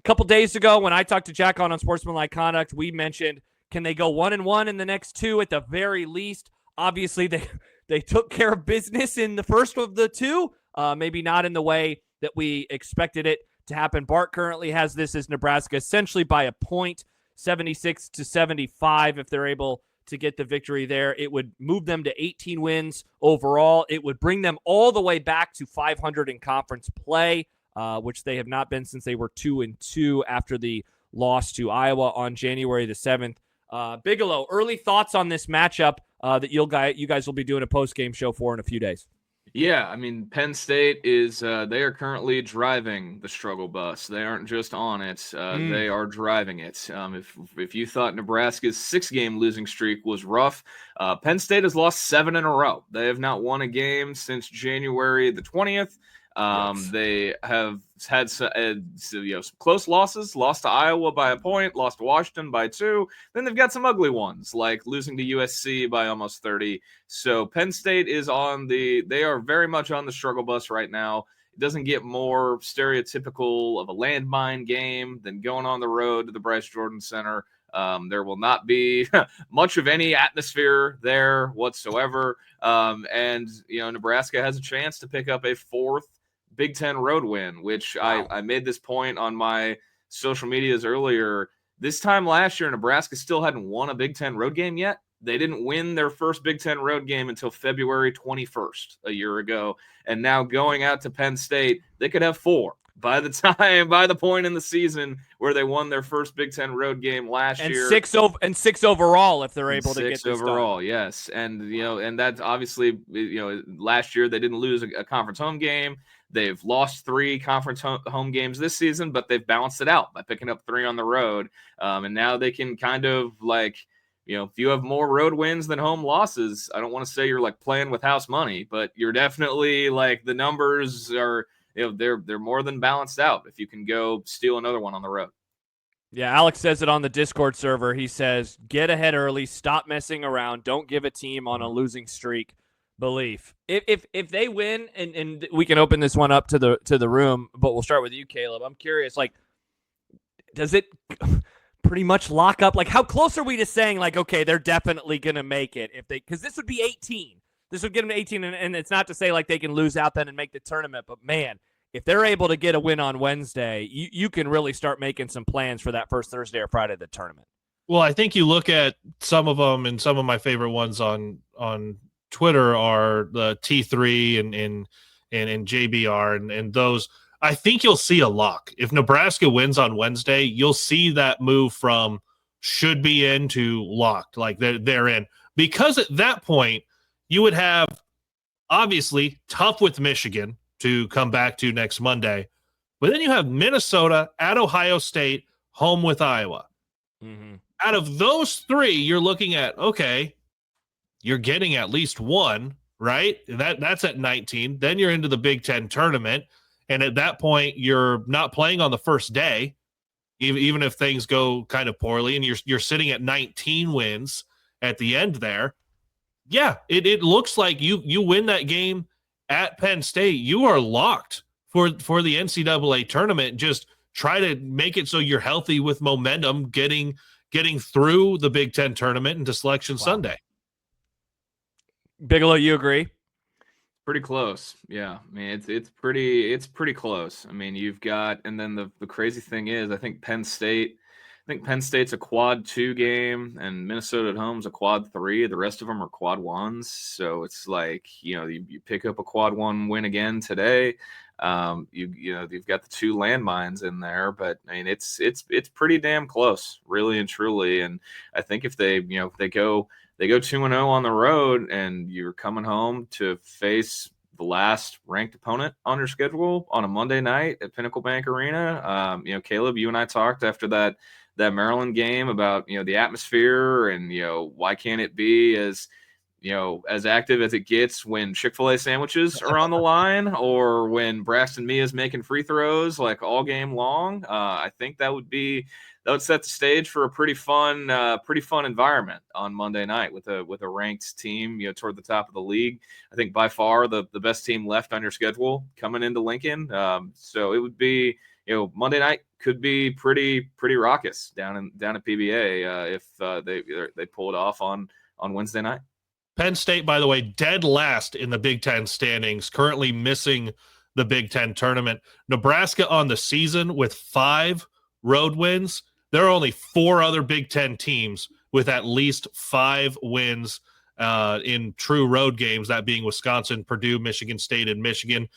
couple days ago when I talked to Jack on Sportsmanlike Conduct, we mentioned, can they go 1-1 in the next two at the very least? Obviously, they took care of business in the first of the two, maybe not in the way that we expected it to happen. Bart currently has this as Nebraska essentially by a point, 76-75. If they're able to get the victory there, it would move them to 18 wins overall. It would bring them all the way back to 500 in conference play, which they have not been since they were 2-2 after the loss to Iowa on January the 7th. Bigelow, early thoughts on this matchup that you guys will be doing a post-game show for in a few days. Yeah, I mean, Penn State is they are currently driving the struggle bus. They aren't just on it. They are driving it. If you thought Nebraska's 6-game losing streak was rough, Penn State has lost 7 in a row. They have not won a game since January the 20th. They have had some close losses, lost to Iowa by a point, lost to Washington by 2. Then they've got some ugly ones, like losing to USC by almost 30. So Penn State is they are very much on the struggle bus right now. It doesn't get more stereotypical of a landmine game than going on the road to the Bryce Jordan Center. There will not be much of any atmosphere there whatsoever. And Nebraska has a chance to pick up a 4th Big Ten road win, which wow. I made this point on my social medias earlier. This time last year, Nebraska still hadn't won a Big Ten road game yet. They didn't win their first Big Ten road game until February 21st a year ago. And now going out to Penn State, they could have 4 by the point in the season where they won their first Big Ten road game last year. 6 overall if they're able to get this 6 overall, done. yes. And and that's obviously last year they didn't lose a conference home game. They've lost 3 conference home games this season, but they've balanced it out by picking up 3 on the road. And now they can kind of if you have more road wins than home losses, I don't want to say you're playing with house money, but you're definitely the numbers are, they're more than balanced out if you can go steal another one on the road. Yeah, Alex says it on the Discord server. He says, get ahead early, stop messing around, don't give a team on a losing streak belief. If they win, and we can open this one up to the room, but we'll start with you, Kaleb. I'm curious, does it pretty much lock up? How close are we to saying okay, they're definitely gonna make it because this would be 18. This would get them to 18, and it's not to say they can lose out then and make the tournament, but man, if they're able to get a win on Wednesday, you can really start making some plans for that first Thursday or Friday of the tournament. Well, I think you look at some of them, and some of my favorite ones on Twitter are the T3 and JBR and those. I think you'll see a lock. If Nebraska wins on Wednesday, you'll see that move from should be in to locked, they're in. Because at that point, you would have, obviously, tough with Michigan to come back to next Monday. But then you have Minnesota at Ohio State, home with Iowa. Mm-hmm. Out of those 3, you're looking at, okay, you're getting at least 1, right? That's at 19. Then you're into the Big Ten tournament. And at that point, you're not playing on the first day, even if things go kind of poorly, and you're sitting at 19 wins at the end there. Yeah, it looks like you win that game at Penn State, you are locked for the NCAA tournament. Just try to make it so you're healthy with momentum getting through the Big Ten tournament into Selection Sunday. Bigelow, you agree? Pretty close. Yeah. I mean, it's pretty close. I mean, you've got, and then the crazy thing is, I think Penn State's a quad 2 game, and Minnesota at home's a quad 3. The rest of them are quad 1s. So it's you pick up a quad 1 win again today. You've got the 2 landmines in there, but I mean, it's pretty damn close, really and truly. And I think if they go 2-0 on the road, and you're coming home to face the last ranked opponent on your schedule on a Monday night at Pinnacle Bank Arena. Kaleb, you and I talked after that Maryland game about, the atmosphere and, why can't it be as active as it gets when Chick-fil-A sandwiches are on the line, or when Braxton Mia's making free throws all game long. I think that would set the stage for a pretty fun environment on Monday night with a ranked team, toward the top of the league. I think by far the best team left on your schedule coming into Lincoln. So it would be Monday night could be pretty raucous down at PBA if they pull it off on Wednesday night. Penn State, by the way, dead last in the Big Ten standings, currently missing the Big Ten tournament. Nebraska on the season with 5 road wins. There are only 4 other Big Ten teams with at least 5 wins in true road games, that being Wisconsin, Purdue, Michigan State, and Michigan.